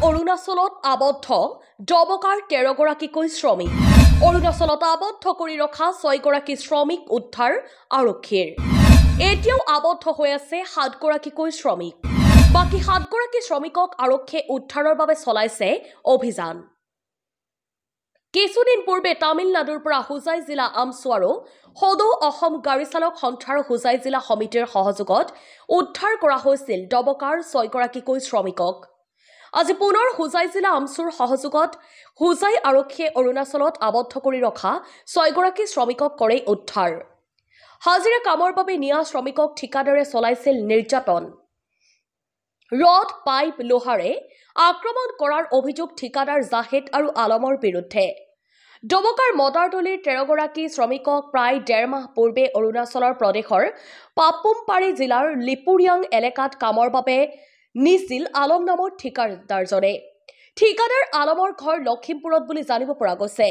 অৰুণাচলত আবদ্ধ ডবকাৰ 13 গৰাকীকৈ শ্ৰমিক। অৰুণাচলত আবদ্ধ কৰি ৰখা 6 গৰাকী শ্ৰমিক উদ্ধাৰ আৰক্ষীৰ। এতিয়াও আবদ্ধ হৈ আছে 7 গৰাকীকৈ শ্ৰমিক। বাকি 7 গৰাকী শ্ৰমিকক আৰক্ষীয়ে উদ্ধাৰৰ বাবে চলাইছে অভিযান। কিছুদিন পূৰ্বে তামিলনাডুৰ পৰা হুজাই জিলা আমছু আৰু সদৌ অসম গাড়ী চালক সন্থাৰ হুজাই জিলা সমিতিৰ সহযোগত উদ্ধাৰ কৰা হৈছিল ডবকাৰ 6 গৰাকীকৈ শ্ৰমিকক। আজি পুনৰ হুজাই জিলা আমছুৰ সহযোগত হুজাই আৰক্ষীয়ে অৰুণাচলত আবদ্ধ কৰি ৰখা 6 গৰাকী শ্ৰমিকক কৰে উদ্ধাৰ। হাজিৰা কামৰ বাবে নিয়া শ্ৰমিকক ঠিকাদাৰে চলাইছিল নিৰ্যাতন। ৰড পাইপ লোহাৰে আক্ৰমণ কৰাৰ অভিযোগ ঠিকাদাৰ জাহেদ আৰু আলমৰ বিৰুদ্ধে। ডবকাৰ মদাৰতলীৰ 13 গৰাকী শ্ৰমিকক প্ৰায় 1.5 মাহ পূৰ্বে অৰুণাচলৰ প্ৰদেশৰ পাপুমপাৰি জিলাৰ লিপুৰিয়াং এলেকাত কামৰ বাবে নিছিল আলম নামৰ ঠিকাদাৰজনে। ঠিকাদাৰ আলমৰ ঘৰ লখিমপুৰত বুলি জানিব পৰা গৈছে।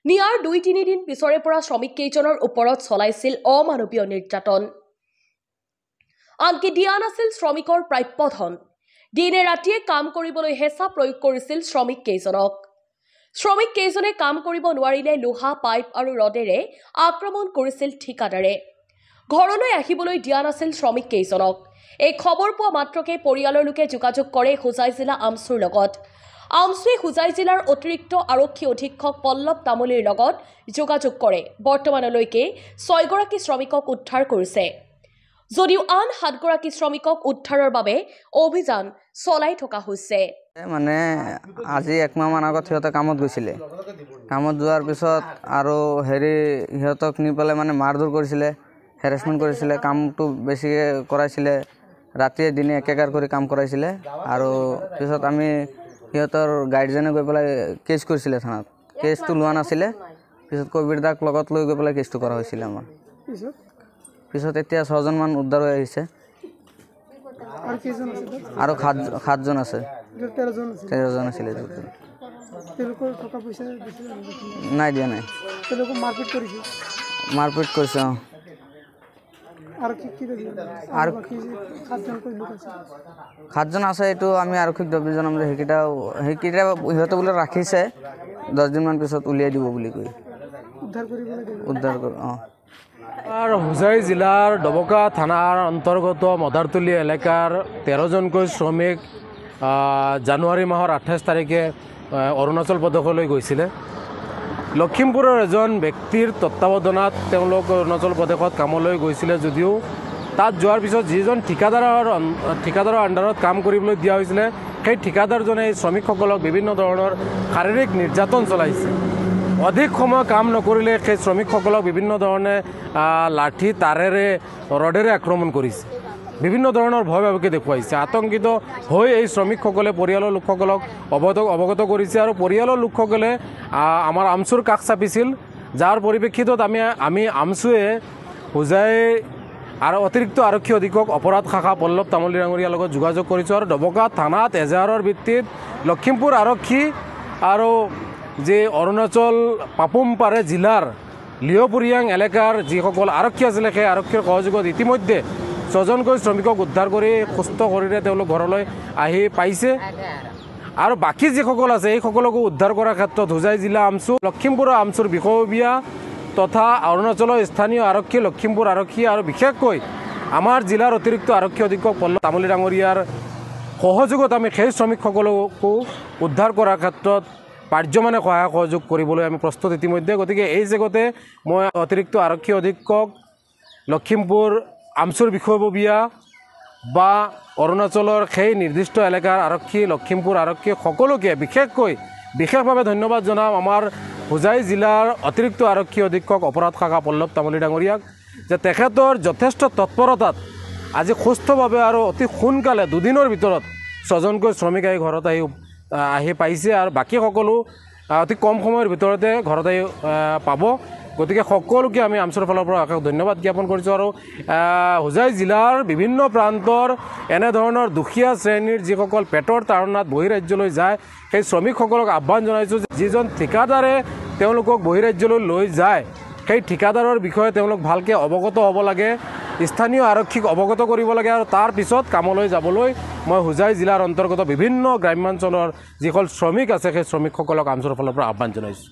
নিয়াৰ 2-3 দিন পিছৰে পৰা শ্ৰমিক কেইজনৰ ওপৰত চলাইছিল অমানৱীয় নিৰ্যাতন। আনকি দিয়া নাছিল শ্ৰমিকৰ প্ৰাপ্য ধন। দিনে ৰাতিয়ে কাম কৰিবলৈ হেঁচা প্ৰয়োগ কৰিছিল শ্ৰমিক কেইজনক। শ্ৰমিক কেইজনে কাম কৰিব নোৱাৰিলে লোহা পাইপ আৰু ৰডেৰে আক্ৰমণ কৰিছিল ঠিকাদাৰে। ঘৰলৈ আহিবলৈ দিয়া নাছিল শ্ৰমিক কেইজনক। এই খবৰ পোৱা মাত্ৰকে পৰিয়ালৰ লোকে যোগাযোগ কৰে হুজাই জিলা আমছুৰ লগত। আমছুৱে হুজাই জিলাৰ অতিৰিক্ত আৰক্ষী অধীক্ষক পল্লৱ তামুলীৰ লগত যোগাযোগ কৰে। বৰ্তমানলৈকে 6 গৰাকী শ্ৰমিকক উদ্ধাৰ কৰিছে, যদিও আন 7 গৰাকী শ্ৰমিকক উদ্ধাৰৰ বাবে অভিযান চলাই থকা হৈছে। মানে আজি 1 মাহ মান আগত সিহঁতে কামত গৈছিলে। কামত যোৱাৰ পিছত আৰু সিহঁতক নি পেলাই মানে মাৰধৰ কৰিছিলে, হেৰাছমেণ্ট কৰিছিলে, কামটো বেছিকৈ কৰাইছিলে, ৰাতিয়ে দিনে একেকাৰ কৰি কাম কৰাইছিলে। আৰু পিছত আমি সিহঁতৰ গাৰ্জেনে গৈ পেলাই কেছ কৰিছিলে থানাত। কেছটো লোৱা নাছিলে, পিছত কবিৰ দাক লগত লৈ গৈ পেলাই কেছটো কৰা হৈছিলে আমাৰ। পিছত এতিয়া 6 জন মান উদ্ধাৰ হৈ আহিছে আৰু 7 জন আছে। 13 জন আছিলে। নাই দিয়া নাই, মাৰপিট কৰিছে। আৰু 7 জন আছে, এইটো আমি আৰক্ষীক দাবী জনাম যে সেইকেইটা সিহঁতে বোলে ৰাখিছে, 10 দিনমান পিছত উলিয়াই দিব বুলি কৈ উদ্ধাৰ কৰি। হুজাই জিলাৰ ডবকা থানাৰ অন্তৰ্গত মদাৰতলী এলেকাৰ 13 জনকৈ শ্ৰমিক জানুৱাৰী মাহৰ 28 তাৰিখে অৰুণাচল প্ৰদেশলৈ গৈছিলে। লখিমপুৰৰ এজন ব্যক্তিৰ তত্ত্বাৱধানত তেওঁলোক অৰুণাচল প্ৰদেশত কামলৈ গৈছিলে, যদিও তাত যোৱাৰ পিছত যিজন ঠিকাদাৰৰ আণ্ডাৰত কাম কৰিবলৈ দিয়া হৈছিলে, সেই ঠিকাদাৰজনে শ্ৰমিকসকলক বিভিন্ন ধৰণৰ শাৰীৰিক নিৰ্যাতন চলাইছে। অধিক সময় কাম নকৰিলে সেই শ্ৰমিকসকলক বিভিন্ন ধৰণে লাঠি, তাৰেৰে, ৰডেৰে আক্ৰমণ কৰিছে। বিভিন্ন ধৰণৰ ভয় ভাবুকি দেখুৱাইছে। আতংকিত হৈ এই শ্ৰমিকসকলে পৰিয়ালৰ লোকসকলক অৱগত কৰিছে আৰু পৰিয়ালৰ লোকসকলে আমাৰ আমছুৰ কাষ চাপিছিল, যাৰ পৰিপ্ৰেক্ষিতত আমি আমছুৱে হুজাই আৰু অতিৰিক্ত আৰক্ষী অধীক্ষক অপৰাধ শাখা পল্লৱ তামুলী ডাঙৰীয়াৰ লগত যোগাযোগ কৰিছোঁ আৰু ডবকা থানাত এজাহাৰৰ ভিত্তিত লখিমপুৰ আৰক্ষী আৰু যে অৰুণাচল পাপুমপাৰে জিলাৰ লিপুৰিয়াং এলেকাৰ যিসকল আৰক্ষী আছিলে, সেই আৰক্ষীৰ সহযোগত ইতিমধ্যে 6 জনকৈ শ্ৰমিকক উদ্ধাৰ কৰি সুস্থ শৰীৰে তেওঁলোক ঘৰলৈ আহি পাইছে। আৰু বাকী যিসকল আছে এই সকলকো উদ্ধাৰ কৰাৰ ক্ষেত্ৰত হুজাই জিলা আমছু, লখিমপুৰৰ আমছুৰ বিষয়ববীয়া তথা অৰুণাচলৰ স্থানীয় আৰক্ষী, লখিমপুৰ আৰক্ষী আৰু বিশেষকৈ আমাৰ জিলাৰ অতিৰিক্ত আৰক্ষী অধীক্ষক পল্লৱ তামুলী ডাঙৰীয়াৰ সহযোগত আমি সেই শ্ৰমিকসকলকো উদ্ধাৰ কৰাৰ ক্ষেত্ৰত পাৰ্যমানে সহায় সহযোগ কৰিবলৈ আমি প্ৰস্তুত ইতিমধ্যে। গতিকে এই জেগতে মই অতিৰিক্ত আৰক্ষী অধীক্ষক, লখিমপুৰ আমছুৰ বিষয়ববীয়া বা অৰুণাচলৰ সেই নিৰ্দিষ্ট এলেকাৰ আৰক্ষী, লখিমপুৰ আৰক্ষী সকলোকে বিশেষভাৱে ধন্যবাদ জনাম আমাৰ হুজাই জিলাৰ অতিৰিক্ত আৰক্ষী অধীক্ষক অপৰাধ শাখা পল্লৱ তামুলী ডাঙৰীয়াক, যে তেখেতৰ যথেষ্ট তৎপৰতাত আজি সুস্থভাৱে আৰু অতি সোনকালে 2 দিনৰ ভিতৰত 6 জনকৈ শ্ৰমিক ঘৰত আহি পাইছে আৰু বাকী সকলো অতি কম সময়ৰ ভিতৰতে ঘৰত পাব। গতিকে সকলোকে আমি আমছুৰ ফালৰ পৰা ধন্যবাদ জ্ঞাপন কৰিছোঁ আৰু হুজাই জিলাৰ বিভিন্ন প্ৰান্তৰ এনেধৰণৰ দুখীয়া শ্ৰেণীৰ যিসকল পেটৰ তাৰণাত বহিৰাজ্যলৈ যায়, সেই শ্ৰমিকসকলক আহ্বান জনাইছোঁ যে যিজন ঠিকাদাৰে তেওঁলোকক বহিৰাজ্যলৈ লৈ যায়, সেই ঠিকাদাৰৰ বিষয়ে তেওঁলোক ভালকৈ অৱগত হ'ব লাগে স্থানীয় আৰক্ষীক অৱগত কৰিব লাগে আৰু তাৰ পিছত কামলৈ যাবলৈ মই হোজাই জিলাৰ অন্তৰ্গত বিভিন্ন গ্ৰাম্যাঞ্চলৰ যিসকল শ্ৰমিক আছে সেই শ্ৰমিকসকলক আমচুৰৰ ফালৰ পৰা আহ্বান জনাইছোঁ।